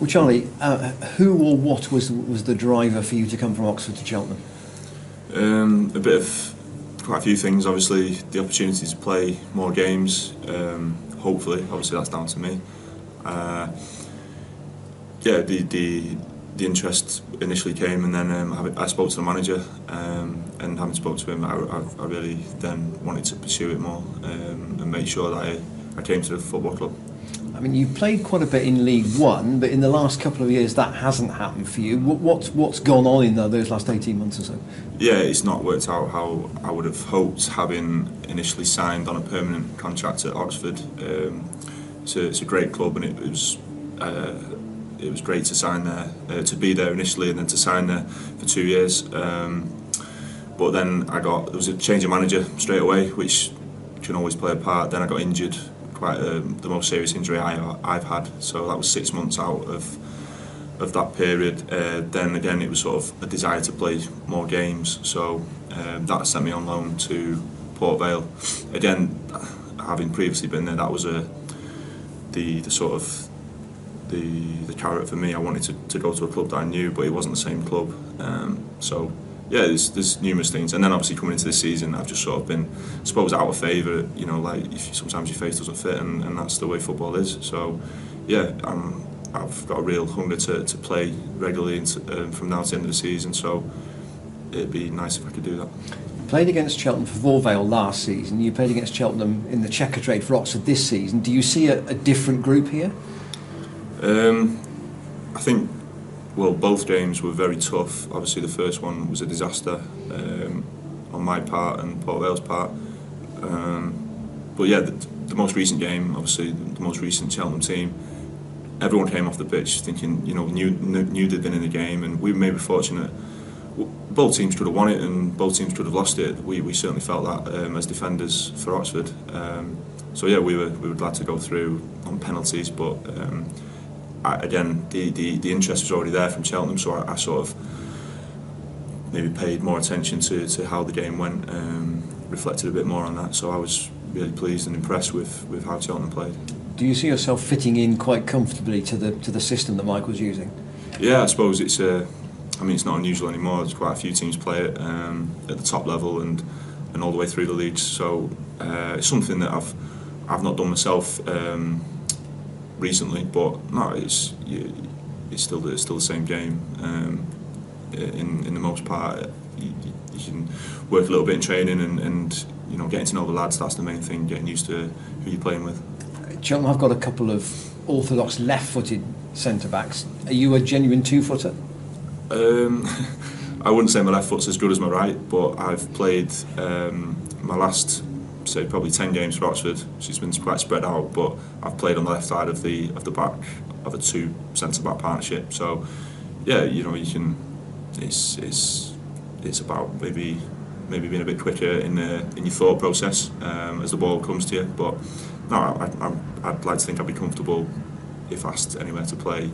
Well, Charlie, who or what was the driver for you to come from Oxford to Cheltenham? Quite a few things. Obviously, the opportunity to play more games. Hopefully, obviously that's down to me. Yeah, the interest initially came, and then I spoke to the manager, and having spoke to him, I really then wanted to pursue it more and make sure that I came to the football club. I mean, you've played quite a bit in League One, but in the last couple of years that hasn't happened for you. What's gone on in those last 18 months or so? Yeah, it's not worked out how I would have hoped, having initially signed on a permanent contract at Oxford. It's a great club, and it was great to sign there, to be there initially, and then to sign there for 2 years. But then there was a change of manager straight away, which can always play a part. Then I got injured, quite the most serious injury I've had. So that was 6 months out of that period. Then again, it was sort of a desire to play more games. So that sent me on loan to Port Vale. Again, having previously been there, that was the sort of the carrot for me. I wanted to go to a club that I knew, but it wasn't the same club. So yeah, there's numerous things, and then obviously coming into this season, I've just sort of been, I suppose, out of favour. You know, like sometimes your face doesn't fit, and that's the way football is. So yeah, I've got a real hunger to play regularly from now to the end of the season. So it'd be nice if I could do that. You played against Cheltenham for Vale last season. You played against Cheltenham in the checker trade for Oxford this season. Do you see a different group here? I think, well, both games were very tough. Obviously the first one was a disaster on my part and Port Vale's part. But yeah, the most recent game, obviously the most recent Cheltenham team, everyone came off the pitch thinking, knew they'd been in the game, and we may be fortunate. Both teams could have won it and both teams could have lost it. We certainly felt that as defenders for Oxford. So yeah, we were glad to go through on penalties, but again, the interest was already there from Cheltenham, so I sort of maybe paid more attention to how the game went, reflected a bit more on that. So I was really pleased and impressed with how Cheltenham played. Do you see yourself fitting in quite comfortably to the system that Mike was using? Yeah, I suppose it's not unusual anymore. There's quite a few teams play it at the top level and all the way through the leagues. So it's something that I've not done myself recently, but no, it's still the same game. In the most part, you can work a little bit in training and getting to know the lads. That's the main thing, getting used to who you're playing with. Cheltenham have got a couple of orthodox left-footed centre-backs. Are you a genuine two-footer? I wouldn't say my left foot's as good as my right, but I've played my last, say, probably 10 games for Oxford, which has been quite spread out, but I've played on the left side of the back of a two centre-back partnership. So yeah, you can. It's about maybe being a bit quicker in your thought process as the ball comes to you. But no, I'd like to think I'd be comfortable if asked anywhere to play,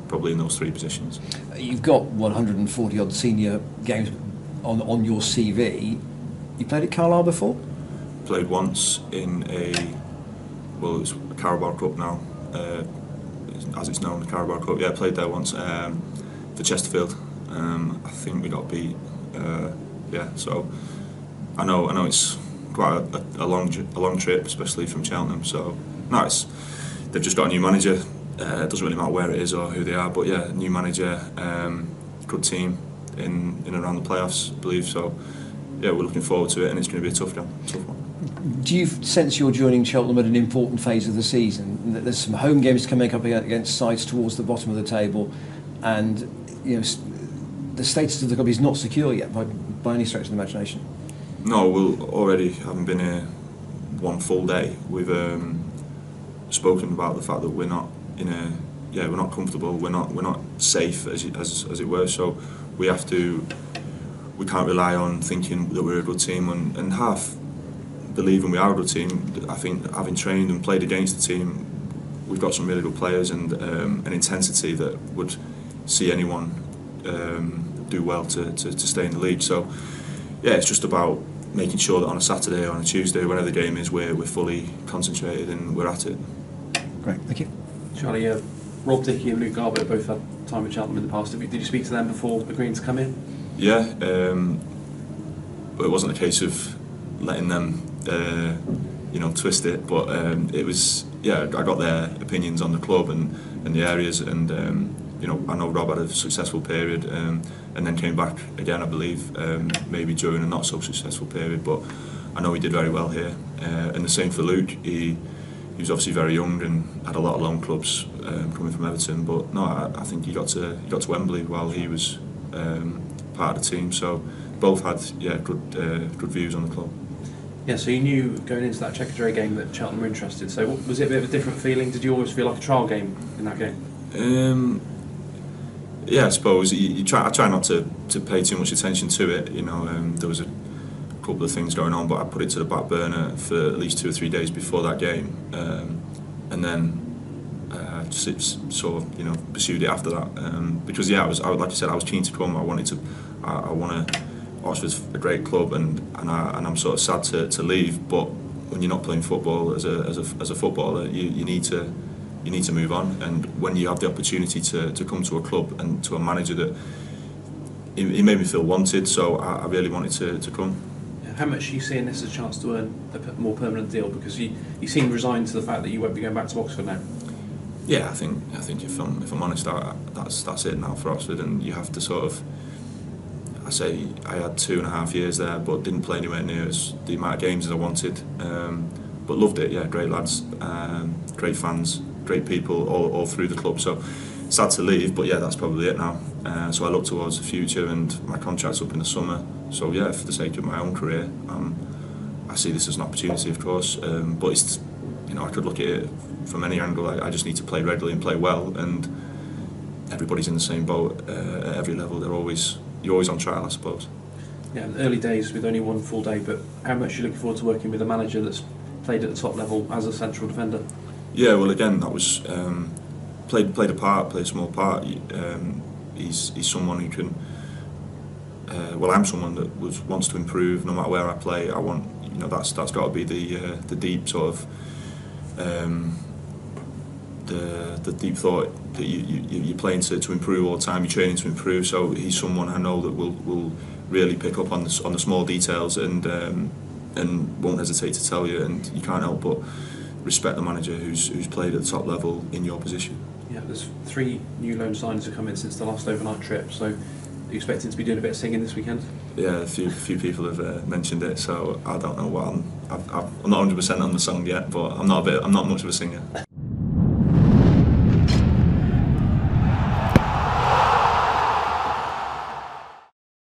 probably in those three positions. You've got 140 odd senior games on your CV. You played at Carlisle before? Played once in it's a Carabao Cup now, as it's known, the Carabao Cup. Yeah, I played there once for Chesterfield. I think we got beat. So I know it's quite a long trip, especially from Cheltenham. So no, they've just got a new manager. It doesn't really matter where it is or who they are, but yeah, new manager, good team in and around the playoffs, I believe. So yeah, we're looking forward to it, and it's going to be a tough one. Do you sense you're joining Cheltenham at an important phase of the seaon? There's some home games coming up against sides towards the bottom of the table, and the status of the club is not secure yet by any stretch of the imagination. No, we'll already, having been here one full day, we've spoken about the fact that we're not we're not comfortable, we're not safe as it were. So we can't rely on thinking that we're a good team and half believing we are a good team. I think having trained and played against the team, we've got some really good players and an intensity that would see anyone do well to stay in the league. So yeah, it's just about making sure that on a Saturday or on a Tuesday, whenever the game is, we're fully concentrated and we're at it. Great, thank you. Charlie, Rob Dickey and Luke Garbutt both had time with Cheltenham in the past. Did you speak to them before agreeing to come in? Yeah, but it wasn't a case of letting them, twist it. But it was, I got their opinions on the club and the areas, and I know Rob had a successful period, and then came back again, I believe, maybe during a not so successful period. But I know he did very well here, and the same for Luke. He was obviously very young and had a lot of loan clubs coming from Everton. But no, I think he got to Wembley while he was part of the team. So both had good views on the club. Yeah, so you knew going into that Checkatrade game that Cheltenham were interested. So was it a bit of a different feeling? Did you always feel like a trial game in that game? Yeah, I suppose I try not to pay too much attention to it. There was a couple of things going on, but I put it to the back burner for at least 2 or 3 days before that game, and then just sort of pursued it after that. Because I was like I said, I was keen to come. I wanted to. I want to. Oxford's a great club, and I'm sort of sad to leave. But when you're not playing football as a footballer, you need to move on. And when you have the opportunity to come to a club and to a manager that he made me feel wanted, so I really wanted to come. How much are you seeing this as a chance to earn a more permanent deal? Because you seem resigned to the fact that you won't be going back to Oxford now. Yeah, I think if I'm honest, that's it now for Oxford, and you have to sort of. I had 2.5 years there, but didn't play anywhere near the amount of games as I wanted. But loved it. Yeah, great lads, great fans, great people all through the club. So sad to leave, but yeah, that's probably it now. So I look towards the future, and my contract's up in the summer. So yeah, for the sake of my own career, I see this as an opportunity, of course. But it's, I could look at it from any angle. I just need to play regularly and play well, and everybody's in the same boat at every level. You're always on trial, I suppose. Yeah, early days with only one full day, but how much are you looking forward to working with a manager that's played at the top level as a central defender? Yeah, well, again, that was played a small part. He's someone who can. I'm someone that wants to improve no matter where I play. I want, that's got to be the deep sort of the deep thought that you're playing to improve all the time. You're training to improve. So he's someone I know that will really pick up on the small details and won't hesitate to tell you. And you can't help but respect the manager who's played at the top level in your position. Yeah, there's 3 new loan signings have come in since the last overnight trip. So, are you expecting to be doing a bit of singing this weekend? Yeah, a few people have mentioned it. So I don't know what I'm not 100% on the song yet, but I'm not much of a singer.